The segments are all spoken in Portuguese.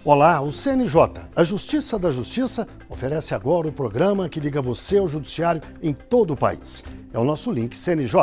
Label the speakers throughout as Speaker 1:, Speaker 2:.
Speaker 1: Olá, o CNJ, a Justiça da Justiça, oferece agora o programa que liga você ao judiciário em todo o país. É o nosso link CNJ.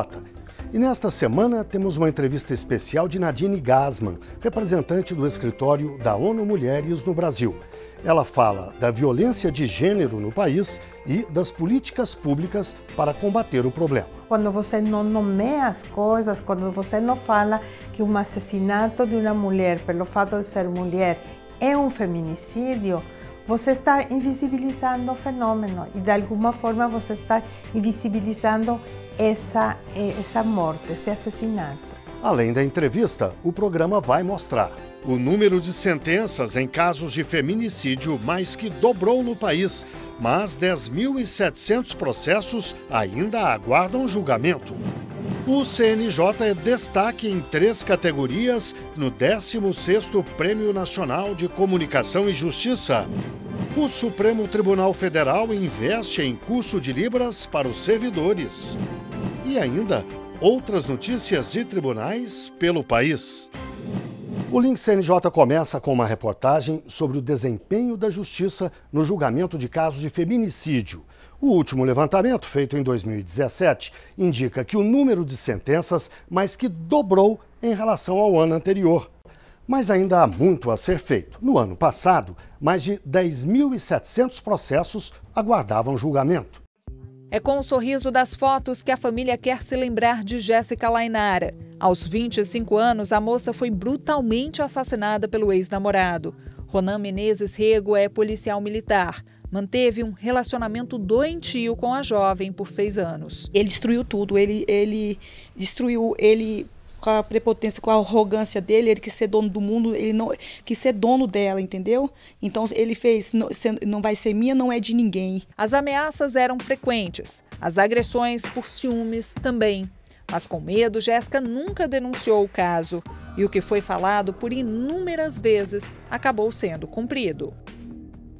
Speaker 1: E nesta semana temos uma entrevista especial de Nadine Gassmann, representante do escritório da ONU Mulheres no Brasil. Ela fala da violência de gênero no país e das políticas públicas para combater o problema.
Speaker 2: Quando você não nomeia as coisas, quando você não fala que um assassinato de uma mulher, pelo fato de ser mulher, é um feminicídio, você está invisibilizando o fenômeno e de alguma forma você está invisibilizando essa morte, esse assassinato.
Speaker 1: Além da entrevista, o programa vai mostrar o número de sentenças em casos de feminicídio mais que dobrou no país, mas 10.700 processos ainda aguardam julgamento. O CNJ é destaque em 3 categorias no 16º Prêmio Nacional de Comunicação e Justiça. O Supremo Tribunal Federal investe em curso de Libras para os servidores. E ainda outras notícias de tribunais pelo país. O Link CNJ começa com uma reportagem sobre o desempenho da Justiça no julgamento de casos de feminicídio. O último levantamento, feito em 2017, indica que o número de sentenças mais que dobrou em relação ao ano anterior. Mas ainda há muito a ser feito. No ano passado, mais de 10.700 processos aguardavam julgamento.
Speaker 3: É com o sorriso das fotos que a família quer se lembrar de Jéssica Lainara. Aos 25 anos, a moça foi brutalmente assassinada pelo ex-namorado. Ronan Menezes Rego é policial militar. Manteve um relacionamento doentio com a jovem por 6 anos.
Speaker 4: Ele destruiu tudo, ele destruiu, ele com a prepotência, com a arrogância dele, ele quis ser dono do mundo, ele não quis ser dono dela, entendeu? Então ele fez, não vai ser minha, não é de ninguém.
Speaker 3: As ameaças eram frequentes, as agressões por ciúmes também. Mas com medo, Jéssica nunca denunciou o caso. E o que foi falado por inúmeras vezes acabou sendo cumprido.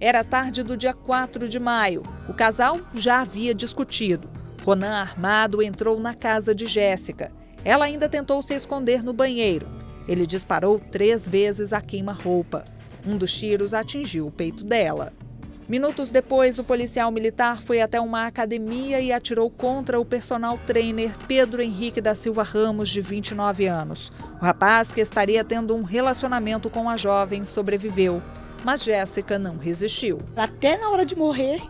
Speaker 3: Era tarde do dia 4 de maio. O casal já havia discutido. Ronan, armado, entrou na casa de Jéssica. Ela ainda tentou se esconder no banheiro. Ele disparou 3 vezes a queima-roupa. Um dos tiros atingiu o peito dela. Minutos depois, o policial militar foi até uma academia e atirou contra o personal trainer Pedro Henrique da Silva Ramos, de 29 anos. O rapaz, que estaria tendo um relacionamento com a jovem, sobreviveu. Mas Jéssica não resistiu.
Speaker 4: Até na hora de morrer,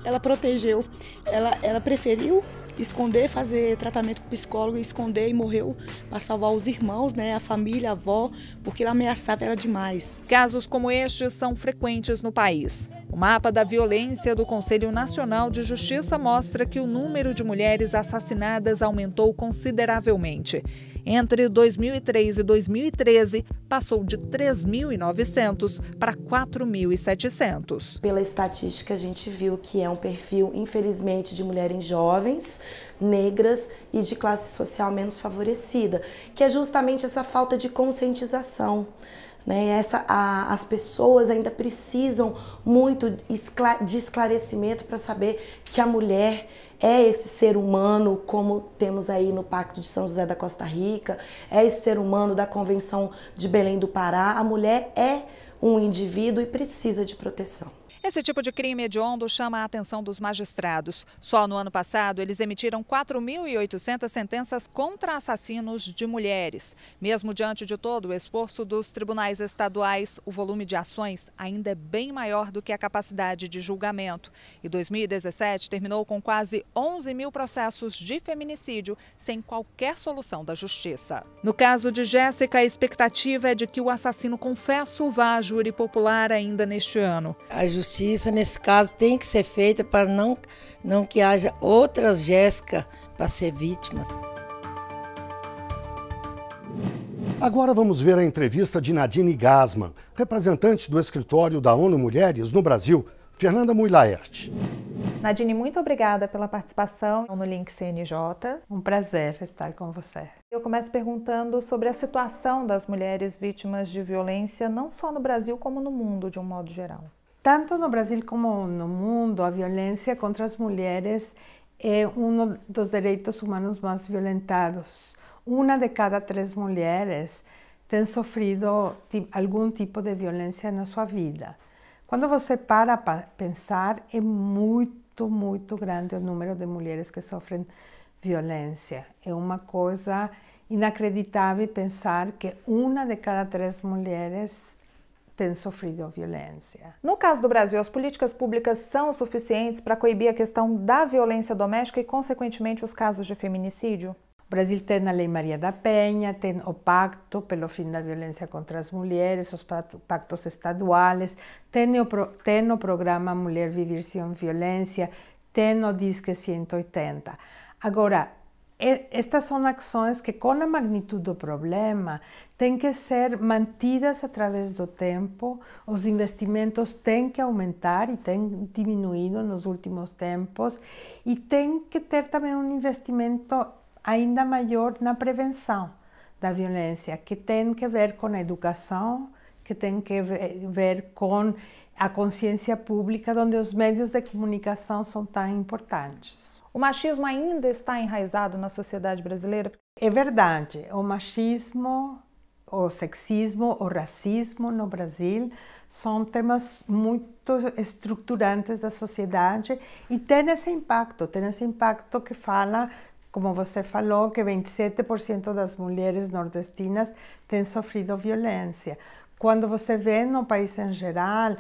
Speaker 4: ela protegeu. Ela preferiu esconder, fazer tratamento com psicólogo, esconder e morreu para salvar os irmãos, né, a família, a avó, porque ela ameaçava ela demais.
Speaker 3: Casos como estes são frequentes no país. O mapa da violência do Conselho Nacional de Justiça mostra que o número de mulheres assassinadas aumentou consideravelmente. Entre 2003 e 2013, passou de 3.900 para 4.700.
Speaker 5: Pela estatística, a gente viu que é um perfil, infelizmente, de mulheres jovens, negras e de classe social menos favorecida, que é justamente essa falta de conscientização. As pessoas ainda precisam muito de esclarecimento para saber que a mulher é esse ser humano, como temos aí no Pacto de São José da Costa Rica, é esse ser humano da Convenção de Belém do Pará. A mulher é um indivíduo e precisa de proteção.
Speaker 3: Esse tipo de crime hediondo chama a atenção dos magistrados. Só no ano passado, eles emitiram 4.800 sentenças contra assassinos de mulheres. Mesmo diante de todo o esforço dos tribunais estaduais, o volume de ações ainda é bem maior do que a capacidade de julgamento. E 2017 terminou com quase 11.000 processos de feminicídio sem qualquer solução da justiça. No caso de Jéssica, a expectativa é de que o assassino confesso vá à júri popular ainda neste ano.
Speaker 6: A justiça, nesse caso, tem que ser feita para não que haja outras Jéssica para ser vítimas.
Speaker 1: Agora vamos ver a entrevista de Nadine Gassmann, representante do escritório da ONU Mulheres no Brasil, Fernanda Mui-Laerte.
Speaker 3: Nadine, muito obrigada pela participação no Link CNJ.
Speaker 2: Um prazer estar com você.
Speaker 3: Eu começo perguntando sobre a situação das mulheres vítimas de violência, não só no Brasil, como no mundo, de um modo geral.
Speaker 2: Tanto no Brasil como no mundo, a violência contra as mulheres é um dos direitos humanos mais violentados. 1 de cada 3 mulheres tem sofrido algum tipo de violência na sua vida. Quando você para pensar, é muito, muito grande o número de mulheres que sofrem violência. É uma coisa inacreditável pensar que 1 de cada 3 mulheres tem sofrido violência.
Speaker 3: No caso do Brasil, as políticas públicas são suficientes para coibir a questão da violência doméstica e, consequentemente, os casos de feminicídio?
Speaker 2: O Brasil tem a Lei Maria da Penha, tem o Pacto pelo Fim da Violência contra as Mulheres, os pactos estaduais, tem o programa Mulher Viver Sem Violência, tem o Disque 180. Agora, estas são ações que, com a magnitude do problema, têm que ser mantidas através do tempo, os investimentos têm que aumentar e têm diminuído nos últimos tempos, e tem que ter também um investimento ainda maior na prevenção da violência, que tem que ver com a educação, que tem que ver com a consciência pública, onde os meios de comunicação são tão importantes.
Speaker 3: O machismo ainda está enraizado na sociedade brasileira?
Speaker 2: É verdade, o machismo, o sexismo, o racismo no Brasil são temas muito estruturantes da sociedade e tem esse impacto que fala, como você falou, que 27% das mulheres nordestinas têm sofrido violência. Quando você vê no país em geral,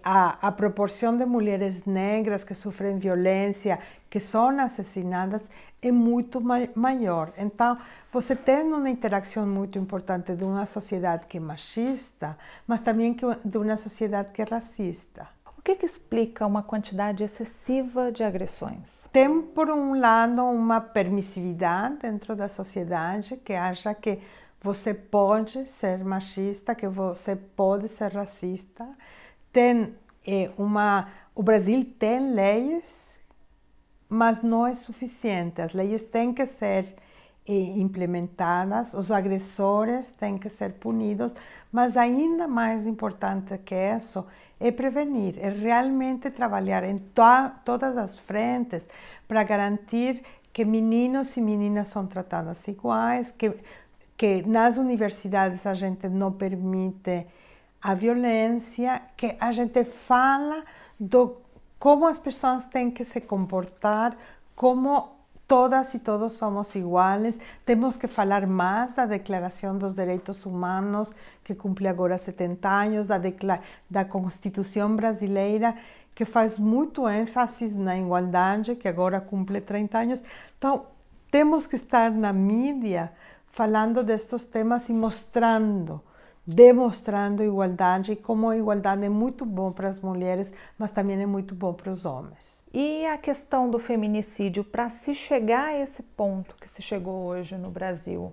Speaker 2: a proporção de mulheres negras que sofrem violência, que são assassinadas, é muito maior. Então, você tem uma interação muito importante de uma sociedade que é machista, mas também de uma sociedade que é racista.
Speaker 3: O que explica uma quantidade excessiva de agressões?
Speaker 2: Tem, por um lado, uma permissividade dentro da sociedade que acha que você pode ser machista, que você pode ser racista. O Brasil tem leis, mas não é suficiente. As leis têm que ser implementadas, os agressores têm que ser punidos, mas ainda mais importante que isso é prevenir, é realmente trabalhar em todas as frentes para garantir que meninos e meninas são tratados iguais, que nas universidades a gente não permite a violência, que a gente fala como as pessoas têm que se comportar, como todas e todos somos iguais. Temos que falar mais da Declaração dos Direitos Humanos, que cumpre agora 70 anos, da Constituição brasileira, que faz muito ênfase na igualdade, que agora cumpre 30 anos. Então, temos que estar na mídia falando destes temas e demonstrando igualdade, e como a igualdade é muito bom para as mulheres, mas também é muito bom para os homens.
Speaker 3: E a questão do feminicídio, para se chegar a esse ponto que se chegou hoje no Brasil,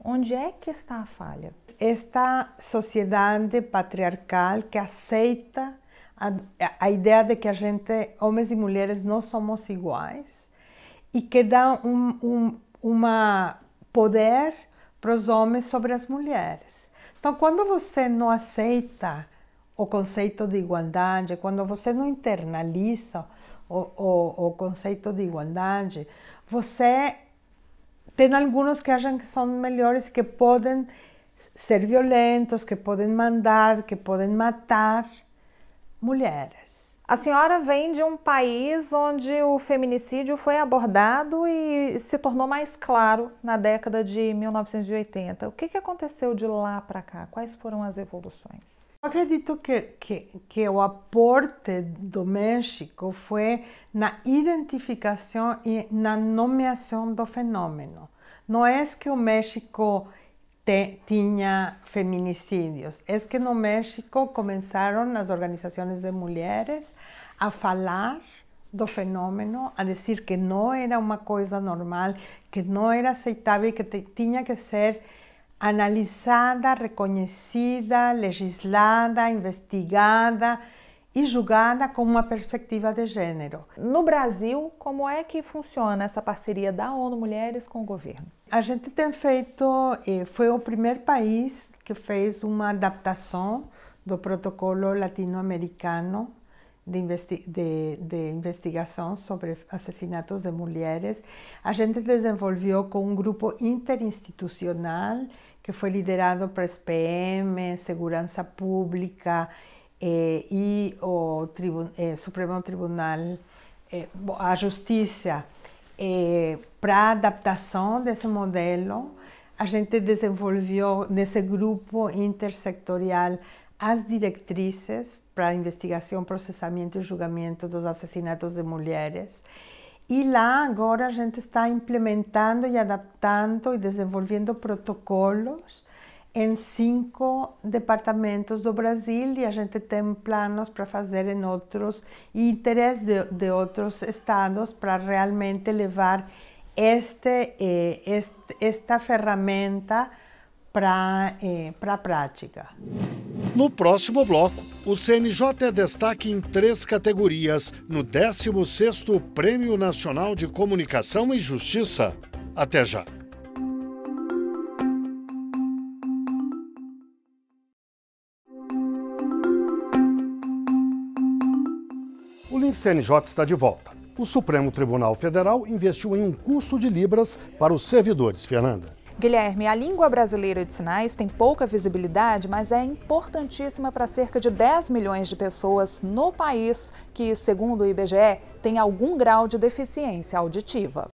Speaker 3: onde é que está a falha?
Speaker 2: Esta sociedade patriarcal que aceita a ideia de que homens e mulheres, não somos iguais, e que dá um poder para os homens sobre as mulheres. Então, quando você não aceita o conceito de igualdade, quando você não internaliza o conceito de igualdade, você tem alguns que acham que são melhores, que podem ser violentos, que podem mandar, que podem matar mulheres.
Speaker 3: A senhora vem de um país onde o feminicídio foi abordado e se tornou mais claro na década de 1980. O que aconteceu de lá para cá? Quais foram as evoluções?
Speaker 2: Eu acredito que o aporte do México foi na identificação e na nomeação do fenômeno. Não é que o México tinha feminicídios, é que no México começaram as organizações de mulheres a falar do fenômeno, a dizer que não era uma coisa normal, que não era aceitável, que tinha que ser analisada, reconhecida, legislada, investigada e julgada com uma perspectiva de gênero.
Speaker 3: No Brasil, como é que funciona essa parceria da ONU Mulheres com o governo?
Speaker 2: A gente tem feito, foi o primeiro país que fez uma adaptação do protocolo latino-americano de investigação sobre assassinatos de mulheres. A gente desenvolveu com um grupo interinstitucional que foi liderado por SPM, Segurança Pública e o Supremo Tribunal, a Justiça, para a adaptação desse modelo. A gente desenvolveu nesse grupo intersectorial as diretrizes para a investigação, processamento e julgamento dos assassinatos de mulheres. E lá agora a gente está implementando e adaptando e desenvolvendo protocolos em 5 departamentos do Brasil, e a gente tem planos para fazer em outros e interesse de outros estados para realmente levar esta ferramenta para a prática.
Speaker 1: No próximo bloco, o CNJ é destaque em 3 categorias no 16º Prêmio Nacional de Comunicação e Justiça. Até já! O Link CNJ está de volta. O Supremo Tribunal Federal investiu em um curso de Libras para os servidores. Fernanda.
Speaker 3: Guilherme, a língua brasileira de sinais tem pouca visibilidade, mas é importantíssima para cerca de 10 milhões de pessoas no país que, segundo o IBGE, tem algum grau de deficiência auditiva.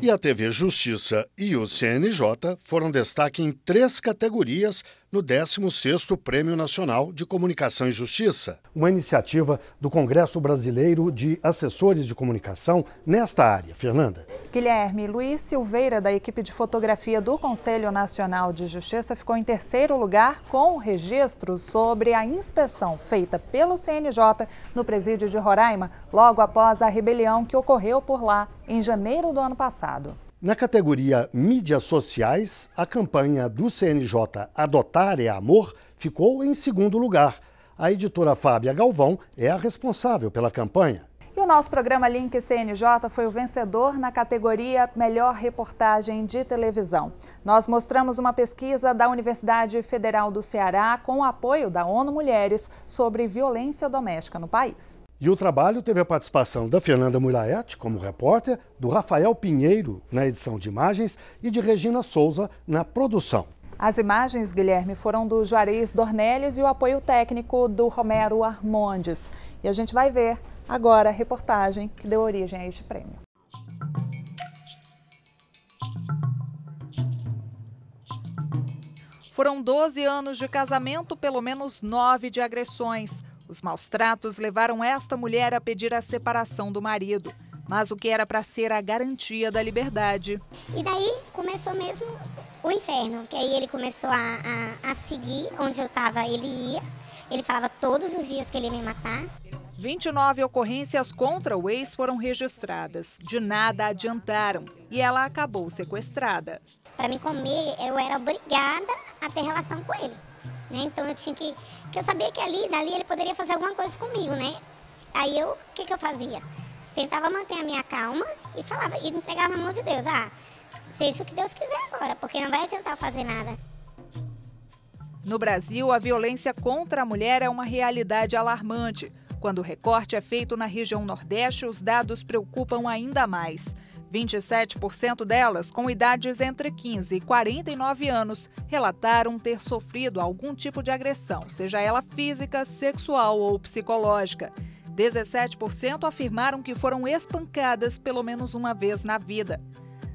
Speaker 1: E a TV Justiça e o CNJ foram destaque em 3 categorias no 16º Prêmio Nacional de Comunicação e Justiça. Uma iniciativa do Congresso Brasileiro de Assessores de Comunicação nesta área. Fernanda.
Speaker 3: Guilherme, Luiz Silveira, da equipe de fotografia do Conselho Nacional de Justiça, ficou em 3º lugar com registro sobre a inspeção feita pelo CNJ no presídio de Roraima, logo após a rebelião que ocorreu por lá em janeiro do ano passado.
Speaker 1: Na categoria Mídias Sociais, a campanha do CNJ Adotar é Amor ficou em 2º lugar. A editora Fábia Galvão é a responsável pela campanha.
Speaker 3: E o nosso programa Link CNJ foi o vencedor na categoria Melhor Reportagem de Televisão. Nós mostramos uma pesquisa da Universidade Federal do Ceará com o apoio da ONU Mulheres sobre violência doméstica no país.
Speaker 1: E o trabalho teve a participação da Fernanda Muraete como repórter, do Rafael Pinheiro na edição de imagens e de Regina Souza na produção.
Speaker 3: As imagens, Guilherme, foram do Juarez Dornelles e o apoio técnico do Romero Armondes. E a gente vai ver agora a reportagem que deu origem a este prêmio. Foram 12 anos de casamento, pelo menos 9 de agressões. Os maus-tratos levaram esta mulher a pedir a separação do marido, mas o que era para ser a garantia da liberdade.
Speaker 7: E daí começou mesmo o inferno, que aí ele começou a seguir onde eu estava, ele ia. Ele falava todos os dias que ele ia me matar.
Speaker 3: 29 ocorrências contra o ex foram registradas. De nada adiantaram e ela acabou sequestrada.
Speaker 7: Para me comer, eu era obrigada a ter relação com ele. Né? Então eu tinha que eu sabia que dali ele poderia fazer alguma coisa comigo, né? Aí o que eu fazia? Tentava manter a minha calma e falava, e entregava na mão de Deus. Seja o que Deus quiser agora, porque não vai adiantar fazer nada.
Speaker 3: No Brasil, a violência contra a mulher é uma realidade alarmante. Quando o recorte é feito na região Nordeste, os dados preocupam ainda mais. 27% delas, com idades entre 15 e 49 anos, relataram ter sofrido algum tipo de agressão, seja ela física, sexual ou psicológica. 17% afirmaram que foram espancadas pelo menos uma vez na vida.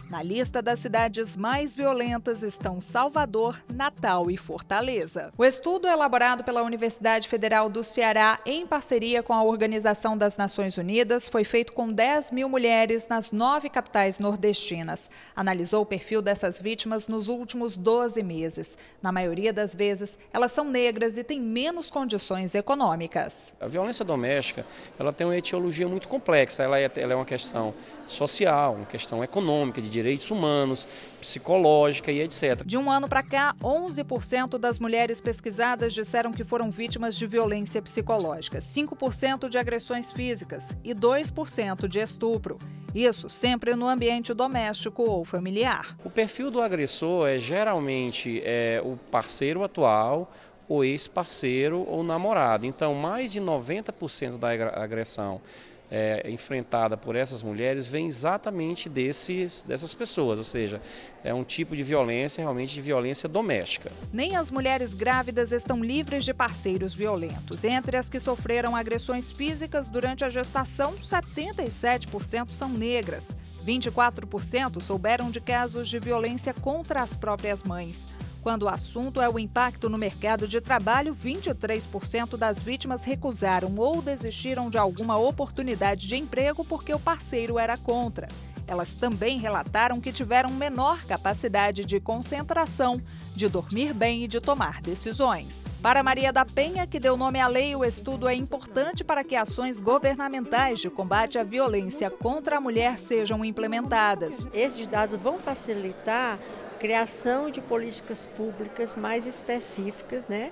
Speaker 3: Na lista das cidades mais violentas estão Salvador, Natal e Fortaleza. O estudo elaborado pela Universidade Federal do Ceará, em parceria com a Organização das Nações Unidas, foi feito com 10 mil mulheres nas 9 capitais nordestinas. Analisou o perfil dessas vítimas nos últimos 12 meses. Na maioria das vezes, elas são negras e têm menos condições econômicas.
Speaker 8: A violência doméstica, ela tem uma etiologia muito complexa. Ela é uma questão social, uma questão econômica, de direitos humanos, psicológica e etc.
Speaker 3: De um ano para cá, 11% das mulheres pesquisadas disseram que foram vítimas de violência psicológica, 5% de agressões físicas e 2% de estupro. Isso sempre no ambiente doméstico ou familiar.
Speaker 8: O perfil do agressor é geralmente o parceiro atual, o ex-parceiro ou namorado. Então, mais de 90% da agressão enfrentada por essas mulheres vem exatamente dessas pessoas, ou seja, é um tipo de violência, realmente de violência doméstica.
Speaker 3: Nem as mulheres grávidas estão livres de parceiros violentos. Entre as que sofreram agressões físicas durante a gestação, 77% são negras. 24% souberam de casos de violência contra as próprias mães. Quando o assunto é o impacto no mercado de trabalho, 23% das vítimas recusaram ou desistiram de alguma oportunidade de emprego porque o parceiro era contra. Elas também relataram que tiveram menor capacidade de concentração, de dormir bem e de tomar decisões. Para Maria da Penha, que deu nome à lei, o estudo é importante para que ações governamentais de combate à violência contra a mulher sejam implementadas.
Speaker 9: Esses dados vão facilitar a criação de políticas públicas mais específicas, né,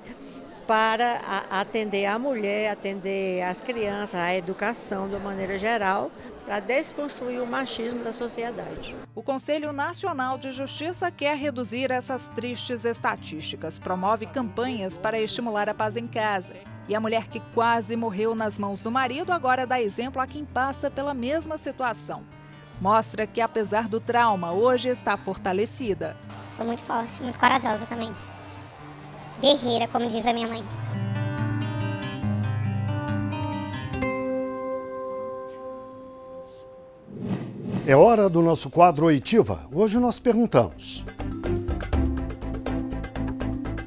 Speaker 9: para atender a mulher, atender as crianças, a educação de uma maneira geral, para desconstruir o machismo da sociedade.
Speaker 3: O Conselho Nacional de Justiça quer reduzir essas tristes estatísticas, promove campanhas para estimular a paz em casa. E a mulher que quase morreu nas mãos do marido agora dá exemplo a quem passa pela mesma situação. Mostra que, apesar do trauma, hoje está fortalecida.
Speaker 7: Sou muito forte, muito corajosa também. Guerreira, como diz a minha mãe.
Speaker 1: É hora do nosso quadro Oitiva. Hoje nós perguntamos: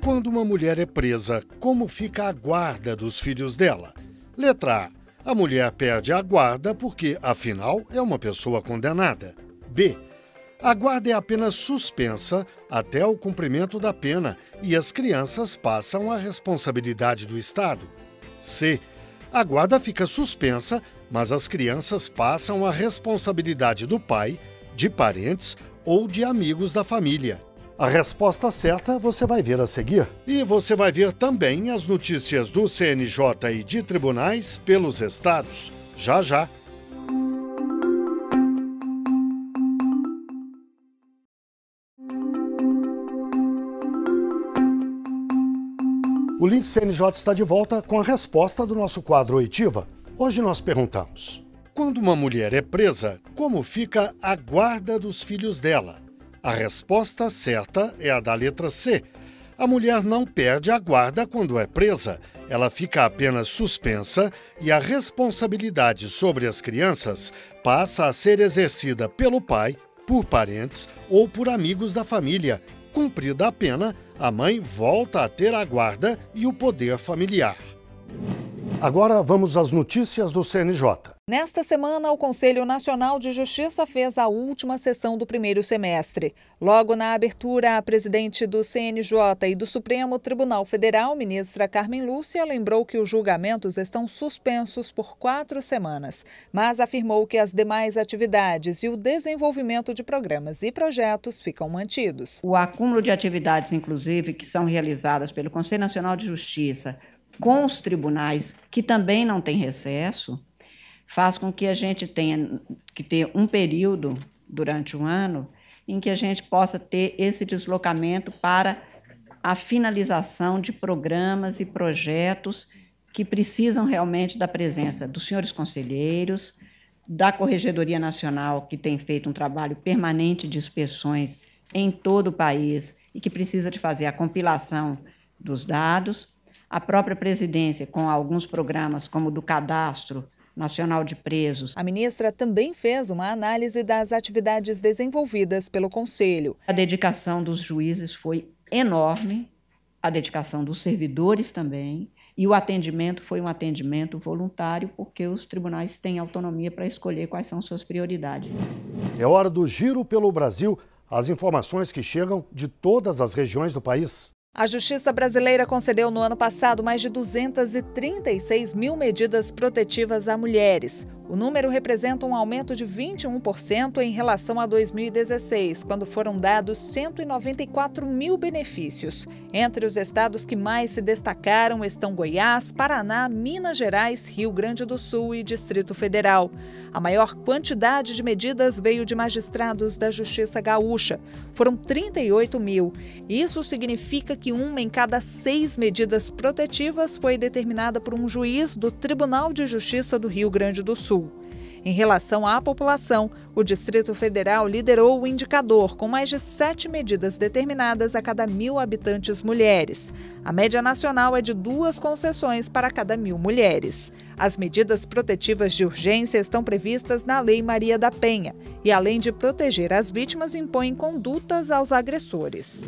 Speaker 1: quando uma mulher é presa, como fica a guarda dos filhos dela? Letra A. A mulher perde a guarda porque, afinal, é uma pessoa condenada. B. A guarda é apenas suspensa até o cumprimento da pena e as crianças passam à responsabilidade do Estado. C. A guarda fica suspensa, mas as crianças passam à responsabilidade do pai, de parentes ou de amigos da família. A resposta certa você vai ver a seguir. E você vai ver também as notícias do CNJ e de tribunais pelos estados. Já, já. O Link CNJ está de volta com a resposta do nosso quadro Oitiva. Hoje nós perguntamos: quando uma mulher é presa, como fica a guarda dos filhos dela? A resposta certa é a da letra C. A mulher não perde a guarda quando é presa, ela fica apenas suspensa e a responsabilidade sobre as crianças passa a ser exercida pelo pai, por parentes ou por amigos da família. Cumprida a pena, a mãe volta a ter a guarda e o poder familiar. Agora vamos às notícias do CNJ.
Speaker 3: Nesta semana, o Conselho Nacional de Justiça fez a última sessão do primeiro semestre. Logo na abertura, a presidente do CNJ e do Supremo Tribunal Federal, ministra Carmen Lúcia, lembrou que os julgamentos estão suspensos por 4 semanas, mas afirmou que as demais atividades e o desenvolvimento de programas e projetos ficam mantidos.
Speaker 10: O acúmulo de atividades, inclusive, que são realizadas pelo Conselho Nacional de Justiça com os tribunais, que também não têm recesso, faz com que a gente tenha que ter um período durante um ano em que a gente possa ter esse deslocamento para a finalização de programas e projetos que precisam realmente da presença dos senhores conselheiros, da Corregedoria Nacional, que tem feito um trabalho permanente de inspeções em todo o país e que precisa de fazer a compilação dos dados, a própria presidência com alguns programas como o do Cadastro Nacional de Presos.
Speaker 3: A ministra também fez uma análise das atividades desenvolvidas pelo Conselho.
Speaker 10: A dedicação dos juízes foi enorme, a dedicação dos servidores também, e o atendimento foi um atendimento voluntário, porque os tribunais têm autonomia para escolher quais são suas prioridades.
Speaker 1: É hora do Giro pelo Brasil, as informações que chegam de todas as regiões do país.
Speaker 3: A Justiça brasileira concedeu no ano passado mais de 236 mil medidas protetivas a mulheres. O número representa um aumento de 21% em relação a 2016, quando foram dados 194 mil benefícios. Entre os estados que mais se destacaram estão Goiás, Paraná, Minas Gerais, Rio Grande do Sul e Distrito Federal. A maior quantidade de medidas veio de magistrados da Justiça Gaúcha. Foram 38 mil. Isso significa que 1 em cada 6 medidas protetivas foi determinada por um juiz do Tribunal de Justiça do Rio Grande do Sul. Em relação à população, o Distrito Federal liderou o indicador, com mais de 7 medidas determinadas a cada 1.000 habitantes mulheres. A média nacional é de 2 concessões para cada 1.000 mulheres. As medidas protetivas de urgência estão previstas na Lei Maria da Penha e, além de proteger as vítimas, impõem condutas aos agressores.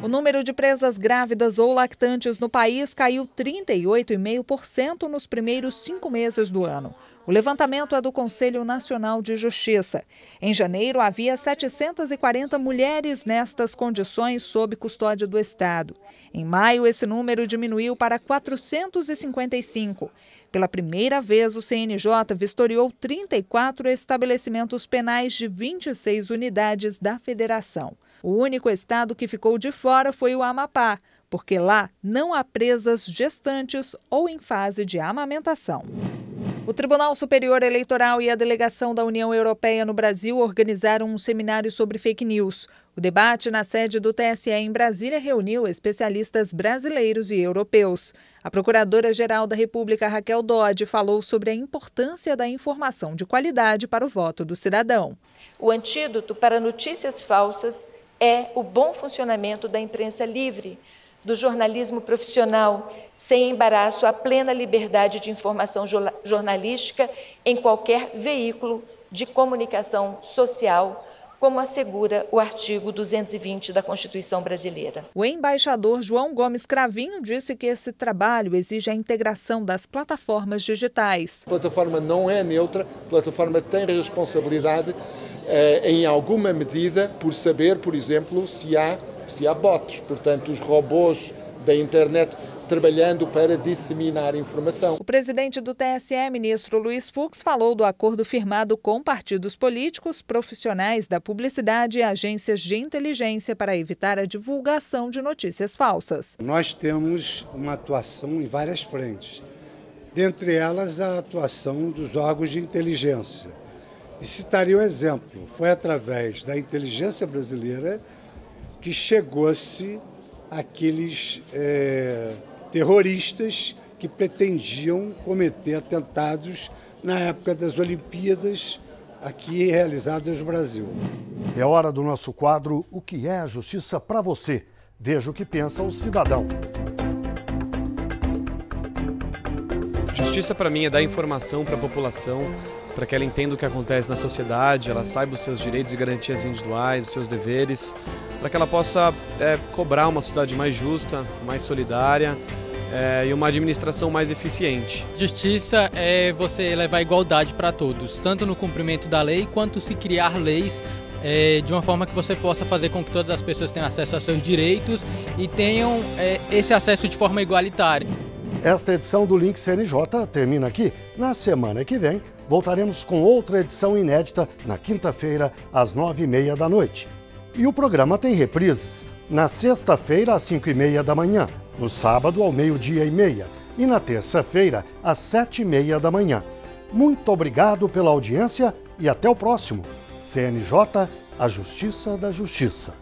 Speaker 3: O número de presas grávidas ou lactantes no país caiu 38,5% nos primeiros 5 meses do ano. O levantamento é do Conselho Nacional de Justiça. Em janeiro, havia 740 mulheres nestas condições sob custódia do Estado. Em maio, esse número diminuiu para 455. Pela primeira vez, o CNJ vistoriou 34 estabelecimentos penais de 26 unidades da federação. O único estado que ficou de fora foi o Amapá, porque lá não há presas gestantes ou em fase de amamentação. O Tribunal Superior Eleitoral e a Delegação da União Europeia no Brasil organizaram um seminário sobre fake news. O debate na sede do TSE em Brasília reuniu especialistas brasileiros e europeus. A Procuradora-Geral da República, Raquel Dodge, falou sobre a importância da informação de qualidade para o voto do cidadão.
Speaker 11: O antídoto para notícias falsas é o bom funcionamento da imprensa livre, do jornalismo profissional, sem embaraço, a plena liberdade de informação jornalística em qualquer veículo de comunicação social, como assegura o artigo 220 da Constituição Brasileira.
Speaker 3: O embaixador João Gomes Cravinho disse que esse trabalho exige a integração das plataformas digitais.
Speaker 12: A plataforma não é neutra, a plataforma tem responsabilidade, em alguma medida, por saber, por exemplo, se há bots, portanto, os robôs da internet trabalhando para disseminar informação.
Speaker 3: O presidente do TSE, ministro Luiz Fux, falou do acordo firmado com partidos políticos, profissionais da publicidade e agências de inteligência para evitar a divulgação de notícias falsas.
Speaker 13: Nós temos uma atuação em várias frentes, dentre elas a atuação dos órgãos de inteligência. E citaria um exemplo, foi através da inteligência brasileira que chegou-se aqueles terroristas que pretendiam cometer atentados na época das Olimpíadas aqui realizadas no Brasil.
Speaker 1: É hora do nosso quadro O que é a Justiça para você? Veja o que pensa o cidadão.
Speaker 14: Justiça para mim é dar informação para a população, para que ela entenda o que acontece na sociedade, ela saiba os seus direitos e garantias individuais, os seus deveres, para que ela possa cobrar uma sociedade mais justa, mais solidária, e uma administração mais eficiente.
Speaker 15: Justiça é você levar igualdade para todos, tanto no cumprimento da lei, quanto se criar leis de uma forma que você possa fazer com que todas as pessoas tenham acesso aos seus direitos e tenham esse acesso de forma igualitária.
Speaker 1: Esta edição do Link CNJ termina aqui. Na semana que vem, voltaremos com outra edição inédita na quinta-feira, às 9h30 da noite. E o programa tem reprises na sexta-feira, às 5h30 da manhã, no sábado, ao 12h30 e na terça-feira, às 7h30 da manhã. Muito obrigado pela audiência e até o próximo. CNJ, a Justiça da Justiça.